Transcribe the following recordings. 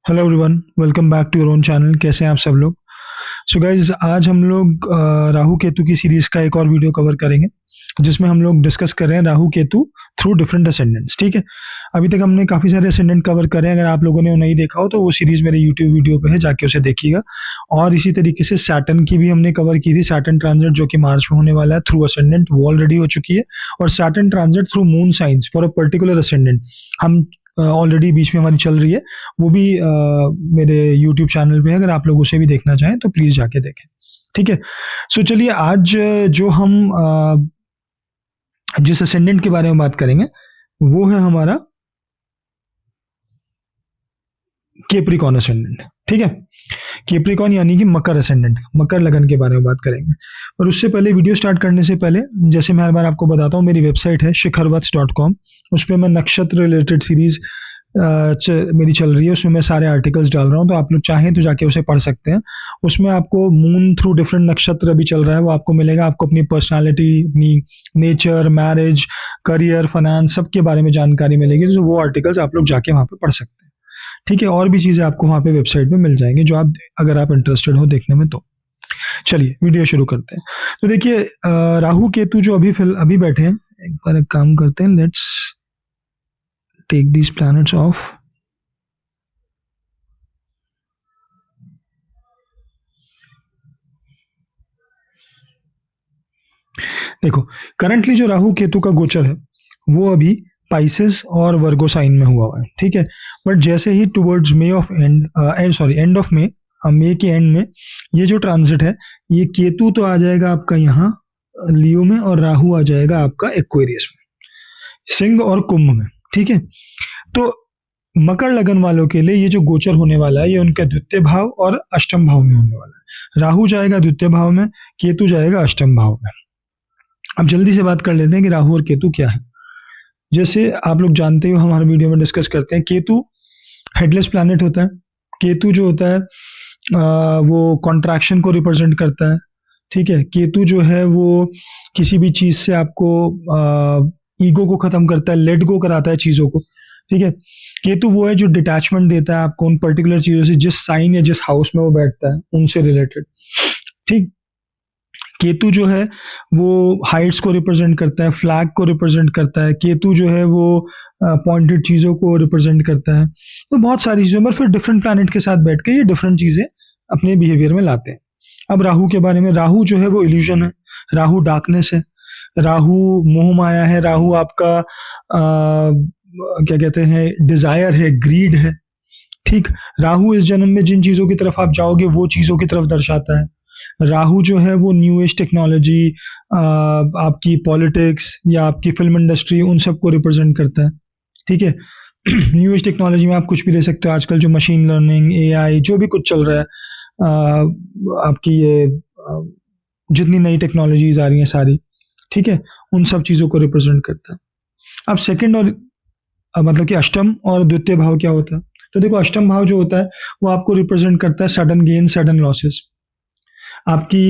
Hello everyone, welcome back to your own channel. कैसे हैं आप सब लोग? सो गाइज, आज हम लोग राहु केतु की सीरीज का एक और वीडियो कवर करेंगे जिसमें हम लोग डिस्कस कर रहे हैं Rahu Ketu through different ascendants. ठीक है, अभी तक हमने काफ़ी सारे असेंडेंट कवर करे हैं। अगर आप लोगों ने वो नहीं देखा हो तो वो सीरीज मेरे यूट्यूब वीडियो पे है, जाके उसे देखिएगा। और इसी तरीके से सैटर्न की भी हमने कवर की थी। सैटर्न ट्रांजिट जो कि मार्च में होने वाला है थ्रू असेंडेंट, वो ऑलरेडी हो चुकी है। और Saturn transit through moon science for a particular ascendant हम ऑलरेडी बीच में हमारी चल रही है। वो भी मेरे यूट्यूब चैनल पे है, अगर आप लोग उसे भी देखना चाहें तो प्लीज़ जाके देखें। ठीक है, सो चलिए आज जो हम जिस असेंडेंट के बारे में बात करेंगे वो है हमारा केप्रिकॉन असेंडेंट। ठीक है, केप्रिकॉन यानी कि मकर असेंडेंट, मकर लगन के बारे में बात करेंगे। और उससे पहले, वीडियो स्टार्ट करने से पहले, जैसे मैं हर बार आपको बताता हूँ, मेरी वेबसाइट है शिखरवत्स.com। उस पर मैं नक्षत्र रिलेटेड सीरीज मेरी चल रही है। उसमें मैं सारे आर्टिकल्स डाल रहा हूँ, तो आप लोग चाहें तो जाके उसे पढ़ सकते हैं। उसमें आपको मून थ्रू डिफरेंट नक्षत्र अभी चल रहा है, वो आपको मिलेगा। आपको अपनी पर्सनालिटी, अपनी नेचर, मैरिज, करियर, फाइनेंस, सबके बारे में जानकारी मिलेगी। तो वो आर्टिकल्स आप लोग जाके वहाँ पे पढ़ सकते हैं। ठीक है, और भी चीज़ें आपको वहाँ पे वेबसाइट पे मिल जाएंगी जो आप, अगर आप इंटरेस्टेड हो देखने में तो। चलिए वीडियो शुरू करते हैं। तो देखिए, राहु केतु जो अभी बैठे हैं, एक बार एक काम करते हैं, let's take these planets off. देखो, करंटली जो राहु केतु का गोचर है वो अभी पाइसेस और वर्गो साइन में हुआ है। ठीक है, बट जैसे ही टुवर्ड्स एंड ऑफ मई के एंड में ये जो ट्रांजिट है, ये केतु तो आ जाएगा आपका यहाँ लियो में, और राहु आ जाएगा आपका एक्वेरियस में, सिंह और कुंभ में। ठीक है, तो मकर लगन वालों के लिए ये जो गोचर होने वाला है, ये उनका द्वितीय भाव और अष्टम भाव में होने वाला है। राहु जाएगा द्वितीय भाव में, केतु जाएगा अष्टम भाव में। अब जल्दी से बात कर लेते हैं कि राहु और केतु क्या है। जैसे आप लोग जानते हो, हम हर वीडियो में डिस्कस करते हैं, केतु हेडलेस प्लैनेट होता है। केतु जो होता है वो कॉन्ट्रैक्शन को रिप्रेजेंट करता है। ठीक है, केतु जो है वो किसी भी चीज से आपको ईगो को खत्म करता है, लेट गो कराता है चीजों को। ठीक है, केतु वो है जो डिटैचमेंट देता है आपको उन पर्टिकुलर चीजों से, जिस साइन या जिस हाउस में वो बैठता है उनसे रिलेटेड। ठीक, केतु जो है वो हाइट्स को रिप्रेजेंट करता है, फ्लैग को रिप्रेजेंट करता है। केतु जो है वो पॉइंटेड चीज़ों को रिप्रेजेंट करता है। तो बहुत सारी चीज़ों पर फिर डिफरेंट प्लैनेट के साथ बैठ के ये डिफरेंट चीज़ें अपने बिहेवियर में लाते हैं। अब राहु के बारे में, राहु जो है वो इल्यूजन है, राहु डार्कनेस है, राहु मोह माया है, राहु आपका क्या कहते हैं, डिजायर है, ग्रीड है। ठीक, राहु इस जन्म में जिन चीज़ों की तरफ आप जाओगे वो चीज़ों की तरफ दर्शाता है। राहु जो है वो न्यू एज टेक्नोलॉजी, आपकी पॉलिटिक्स या आपकी फिल्म इंडस्ट्री, उन सबको रिप्रेजेंट करता है। ठीक है, न्यू एज टेक्नोलॉजी में आप कुछ भी ले सकते हो। आजकल जो मशीन लर्निंग, एआई, जो भी कुछ चल रहा है, आपकी ये जितनी नई टेक्नोलॉजीज आ रही हैं सारी, ठीक है, उन सब चीज़ों को रिप्रेजेंट करता है। अब सेकंड और मतलब कि अष्टम और द्वितीय भाव क्या होता है? तो देखो, अष्टम भाव जो होता है वो आपको रिप्रेजेंट करता है सडन गेन, सडन लॉसेस, आपकी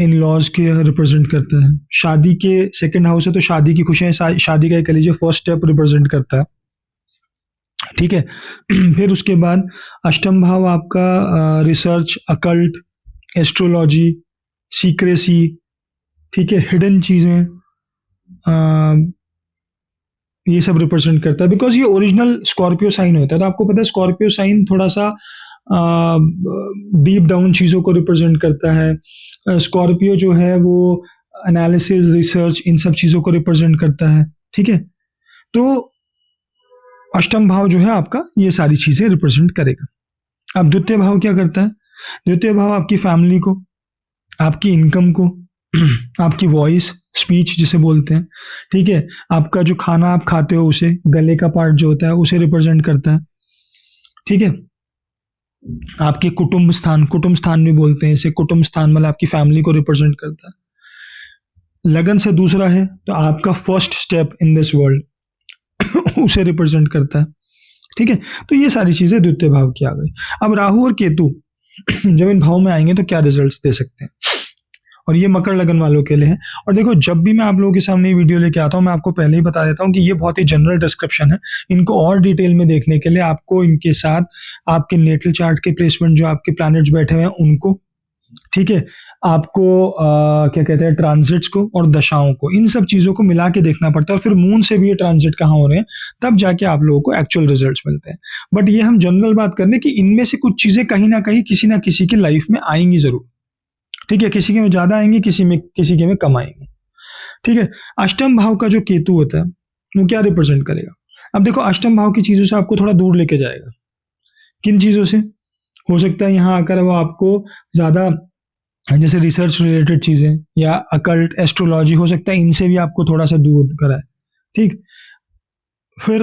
इन लॉज के रिप्रेजेंट करता है। शादी के सेकंड हाउस है तो शादी की खुशियां, शादी का कह लीजिए फर्स्ट स्टेप रिप्रेजेंट करता है। ठीक है, फिर उसके बाद अष्टम भाव आपका रिसर्च, अकल्ट, एस्ट्रोलॉजी, सीक्रेसी, ठीक है, हिडन चीजें, ये सब रिप्रेजेंट करता है। बिकॉज ये ओरिजिनल स्कॉर्पियो साइन होता है, तो आपको पता है स्कॉर्पियो साइन थोड़ा सा डीप डाउन चीज़ों को रिप्रेजेंट करता है। स्कॉर्पियो जो है वो एनालिसिस, रिसर्च, इन सब चीज़ों को रिप्रेजेंट करता है। ठीक है, तो अष्टम भाव जो है आपका ये सारी चीज़ें रिप्रेजेंट करेगा। अब द्वितीय भाव क्या करता है? द्वितीय भाव आपकी फैमिली को, आपकी इनकम को, आपकी वॉइस, स्पीच जिसे बोलते हैं, ठीक है, आपका जो खाना आप खाते हो उसे, गले का पार्ट जो होता है उसे रिप्रेजेंट करता है। ठीक है, आपके कुटुंब स्थान भी बोलते हैं इसे। कुटुंब स्थान मतलब आपकी फैमिली को रिप्रेजेंट करता है। लगन से दूसरा है तो आपका first step in this world उसे रिप्रेजेंट करता है। ठीक है, तो ये सारी चीजें द्वितीय भाव की आ गई। अब राहु और केतु जब इन भाव में आएंगे तो क्या रिजल्ट्स दे सकते हैं? और ये मकर लगन वालों के लिए है। और देखो, जब भी मैं आप लोगों के सामने ये वीडियो लेके आता हूँ, मैं आपको पहले ही बता देता हूँ कि ये बहुत ही जनरल डिस्क्रिप्शन है। इनको और डिटेल में देखने के लिए आपको इनके साथ आपके नेटल चार्ट के प्लेसमेंट, जो आपके प्लैनेट्स बैठे हुए हैं उनको, ठीक है, आपको क्या कहते हैं, ट्रांजिट्स को और दशाओं को, इन सब चीजों को मिला के देखना पड़ता है। और फिर मून से भी ये ट्रांजिट कहाँ हो रहे हैं, तब जाके आप लोगों को एक्चुअल रिजल्ट्स मिलते हैं। बट ये हम जनरल बात कर रहे हैं कि इनमें से कुछ चीजें कहीं ना कहीं किसी ना किसी की लाइफ में आएंगी जरूर, ठीक है। किसी के में ज्यादा आएंगी, किसी के में कम आएंगी, ठीक है। अष्टम भाव का जो केतु होता है वो क्या रिप्रेजेंट करेगा? अब देखो, अष्टम भाव की चीजों से आपको थोड़ा दूर लेके जाएगा। किन चीजों से? हो सकता है यहाँ आकर वो आपको ज्यादा, जैसे रिसर्च रिलेटेड चीजें या अकल्ट एस्ट्रोलॉजी, हो सकता है इनसे भी आपको थोड़ा सा दूर कराए, ठीक। फिर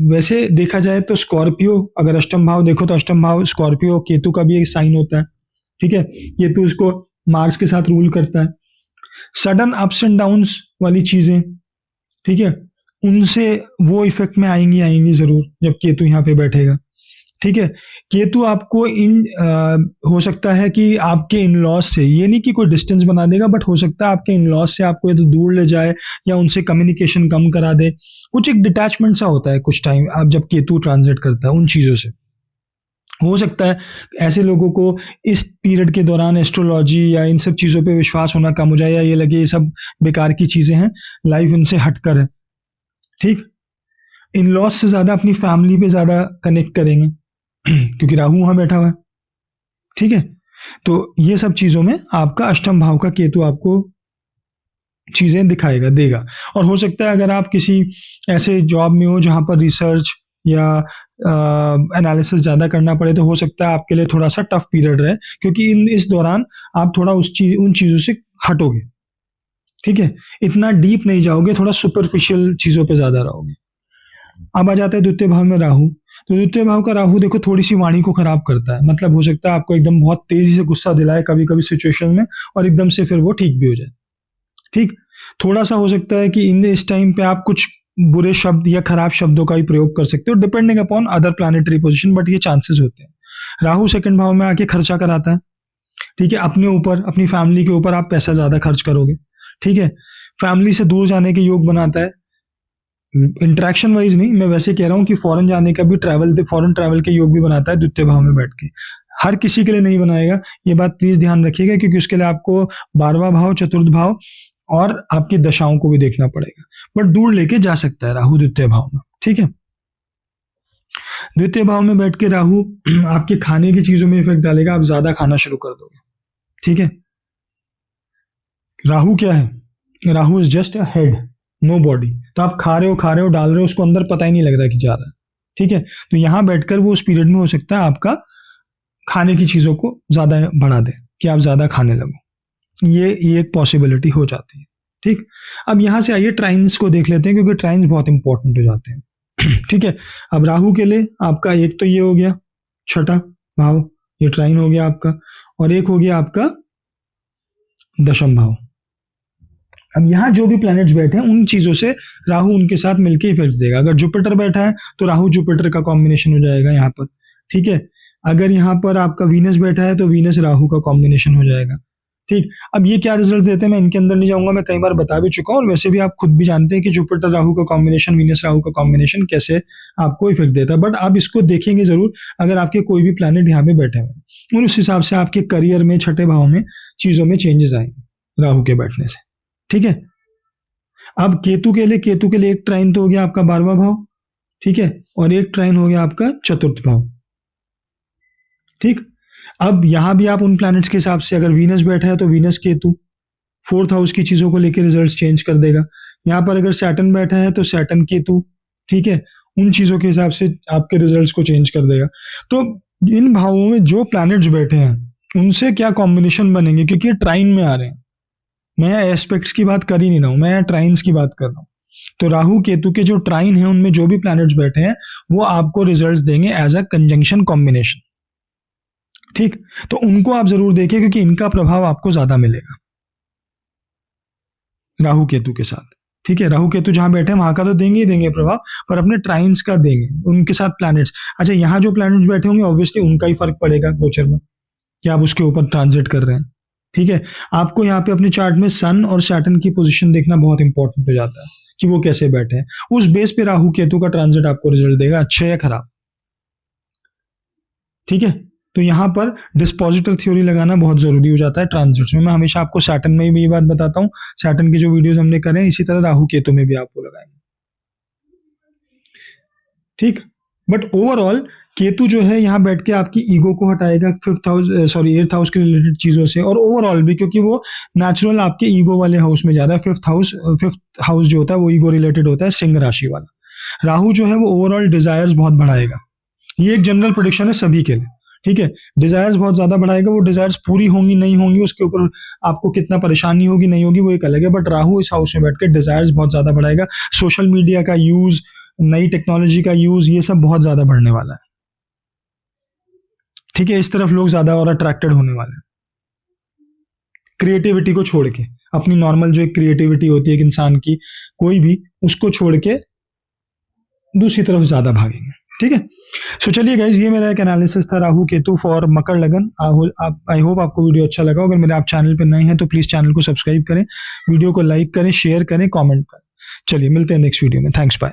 वैसे देखा जाए तो स्कॉर्पियो, अगर अष्टम भाव देखो तो अष्टम भाव स्कॉर्पियो केतु का भी एक साइन होता है, ठीक है। केतु इसको मार्स के साथ रूल करता है। सडन अप्स एंड डाउन्स वाली चीजें, ठीक है, उनसे वो इफेक्ट में आएंगी जरूर जब केतु यहाँ पे बैठेगा, ठीक है। केतु आपको हो सकता है कि आपके इन लॉज से, ये नहीं कि कोई डिस्टेंस बना देगा, बट हो सकता है आपके इन लॉज से आपको ये तो दूर ले जाए या उनसे कम्युनिकेशन कम करा दे। कुछ एक डिटैचमेंट सा होता है कुछ टाइम आप जब केतु ट्रांजिट करता है उन चीजों से। हो सकता है ऐसे लोगों को इस पीरियड के दौरान एस्ट्रोलॉजी या इन सब चीजों पे विश्वास होना कम हो जाए, या ये लगे ये सब बेकार की चीजें हैं, लाइफ इनसे हटकर है, ठीक। इन लॉज से ज्यादा अपनी फैमिली पे ज्यादा कनेक्ट करेंगे क्योंकि राहु वहां बैठा हुआ है, ठीक है। तो ये सब चीजों में आपका अष्टम भाव का केतु आपको चीजें दिखाएगा, देगा। और हो सकता है अगर आप किसी ऐसे जॉब में हो जहां पर रिसर्च या एनालिसिस ज्यादा करना पड़े, तो हो सकता है आपके लिए थोड़ा सा टफ पीरियड रहे, क्योंकि इस दौरान आप थोड़ा उन चीजों से हटोगे, ठीक है। इतना डीप नहीं जाओगे, थोड़ा सुपरफिशियल चीजों पे ज्यादा रहोगे। अब आ जाता है द्वितीय भाव में राहु। तो द्वितीय भाव का राहु देखो थोड़ी सी वाणी को खराब करता है, मतलब हो सकता है आपको एकदम बहुत तेजी से गुस्सा दिलाए कभी कभी सिचुएशन में, और एकदम से फिर वो ठीक भी हो जाए, ठीक। थोड़ा सा हो सकता है कि इन इस टाइम पे आप कुछ बुरे शब्द या खराब शब्दों का भी प्रयोग कर सकते हो, depending upon other planetary position, but ये चांसेस होते हैं। राहु सेकंड भाव में आके खर्चा कराता है, ठीक है। अपने ऊपर, अपनी फैमिली के ऊपर आप पैसा ज्यादा खर्च करोगे, ठीक है। फैमिली से दूर जाने के योग बनाता है, इंटरेक्शन वाइज नहीं, मैं वैसे कह रहा हूँ कि फॉरेन जाने का भी, फॉरेन ट्रैवल के योग भी बनाता है द्वितीय भाव में बैठ के। हर किसी के लिए नहीं बनाएगा, ये बात प्लीज ध्यान रखिएगा, क्योंकि उसके लिए आपको 12वां भाव, चतुर्थ भाव और आपकी दशाओं को भी देखना पड़ेगा। बट दूर लेके जा सकता है राहु द्वितीय भाव में, ठीक है। द्वितीय भाव में बैठ के राहु आपके खाने की चीजों में इफेक्ट डालेगा, आप ज्यादा खाना शुरू कर दोगे, ठीक है। राहु क्या है? Rahu is just a head, no body. तो आप खा रहे हो डाल रहे हो, उसको अंदर पता ही नहीं लग रहा कि जा रहा है, ठीक है। तो यहां बैठकर वो उस पीरियड में हो सकता है आपका खाने की चीजों को ज्यादा बढ़ा दे, कि आप ज्यादा खाने लगो, ये एक पॉसिबिलिटी हो जाती है, ठीक। अब यहां से आइए ट्राइन्स को देख लेते हैं, क्योंकि ट्राइन्स बहुत इंपॉर्टेंट हो जाते हैं ठीक है। अब राहु के लिए आपका एक तो ये हो गया छठा भाव, ये ट्राइन हो गया आपका, और एक हो गया आपका दशम भाव। अब यहाँ जो भी प्लैनेट्स बैठे हैं उन चीजों से राहु उनके साथ मिलके इफेक्ट्स देगा। अगर जुपिटर बैठा है तो राहु जुपिटर का कॉम्बिनेशन हो जाएगा यहाँ पर, ठीक है। अगर यहाँ पर आपका वीनस बैठा है तो वीनस राहु का कॉम्बिनेशन हो जाएगा, ठीक। अब ये क्या रिजल्ट देते हैं मैं इनके अंदर नहीं जाऊंगा, मैं कई बार बता भी चुका हूँ, और वैसे भी आप खुद भी जानते हैं कि जुपिटर राहु का कॉम्बिनेशन, वीनस राहु का कॉम्बिनेशन कैसे आपको इफेक्ट देता है। बट आप इसको देखेंगे जरूर अगर आपके कोई भी प्लैनेट यहाँ पे बैठे हुए हैं, और उस हिसाब से आपके करियर में छठे भाव में चीजों में चेंजेस आएंगे राहु के बैठने से, ठीक है। अब केतु के लिए एक ट्राइन तो हो गया आपका 12वां भाव, ठीक है, और एक ट्राइन हो गया आपका चतुर्थ भाव, ठीक। अब यहां भी आप उन प्लैनेट्स के हिसाब से, अगर वीनस बैठा है तो वीनस केतु 4th हाउस की चीजों को लेकर रिजल्ट्स चेंज कर देगा। यहां पर अगर सैटर्न बैठा है तो सैटर्न केतु, ठीक है, उन चीजों के हिसाब से आपके रिजल्ट्स को चेंज कर देगा। तो इन भावों में जो प्लैनेट्स बैठे हैं उनसे क्या कॉम्बिनेशन बनेंगे, क्योंकि ये ट्राइन में आ रहे हैं, मैं एस्पेक्ट्स की बात कर ही नहीं रहा हूं, मैं ट्राइन्स की बात कर रहा हूं। तो राहु केतु के जो ट्राइन है उनमें जो भी प्लैनेट्स बैठे हैं वो आपको रिजल्ट्स देंगे एज अ कंजंक्शन कॉम्बिनेशन, ठीक। तो उनको आप जरूर देखिए, क्योंकि इनका प्रभाव आपको ज्यादा मिलेगा राहु केतु के साथ, ठीक है। राहु केतु जहां बैठे हैं वहां का तो देंगे ही देंगे प्रभाव, पर अपने ट्राइन्स का देंगे उनके साथ प्लैनेट्स। अच्छा, यहाँ जो प्लैनेट्स बैठे होंगे ऑब्वियसली उनका ही फर्क पड़ेगा गोचर में, कि आप उसके ऊपर ट्रांजिट कर रहे हैं, ठीक है, आपको यहाँ पे अपने चार्ट में सन और सैटर्न की पोजीशन देखना बहुत इंपॉर्टेंट हो जाता है कि वो कैसे बैठे हैं। उस बेस पे राहु केतु का ट्रांजिट आपको रिजल्ट देगा, अच्छे या खराब। ठीक है, तो यहाँ पर डिस्पोजिटर थ्योरी लगाना बहुत जरूरी हो जाता है ट्रांजिट्स में। मैं हमेशा आपको सैटर्न में भी ये बात बताता हूँ, सैटर्न की जो वीडियोस हमने करे इसी तरह राहु केतु में भी आपको लगाएंगे। ठीक, बट ओवरऑल केतु जो है यहाँ बैठ के आपकी ईगो को हटाएगा फिफ्थ हाउस एट्थ हाउस के रिलेटेड चीजों से, और ओवरऑल भी क्योंकि वो नेचुरल आपके ईगो वाले हाउस में जा रहा है। फिफ्थ हाउस जो होता है वो ईगो रिलेटेड होता है, सिंह राशि वाला। राहु जो है वो ओवरऑल डिजायर्स बहुत बढ़ाएगा। ये एक जनरल प्रोडिक्शन है सभी के लिए, ठीक है। डिजायर्स बहुत ज्यादा बढ़ाएगा, वो डिजायर्स पूरी होंगी नहीं होंगी उसके ऊपर आपको कितना परेशानी होगी नहीं होगी वो एक अलग है, बट राहु इस हाउस में बैठ के डिजायर्स बहुत ज्यादा बढ़ाएगा। सोशल मीडिया का यूज, नई टेक्नोलॉजी का यूज, ये सब बहुत ज्यादा बढ़ने वाला है। ठीक है, इस तरफ लोग ज्यादा और अट्रैक्टेड होने वाले हैं। क्रिएटिविटी को छोड़ के, अपनी नॉर्मल जो एक क्रिएटिविटी होती है एक इंसान की कोई भी, उसको छोड़ के दूसरी तरफ ज्यादा भागेंगे। ठीक है, सो चलिए गाइज, ये मेरा एक एनालिसिस था राहु केतु फॉर मकर लगन। आई होप आपको वीडियो अच्छा लगा। अगर मेरे आप चैनल पे नए हैं तो प्लीज चैनल को सब्सक्राइब करें, वीडियो को लाइक करें, शेयर करें, कमेंट करें। चलिए मिलते हैं नेक्स्ट वीडियो में। Thanks, bye.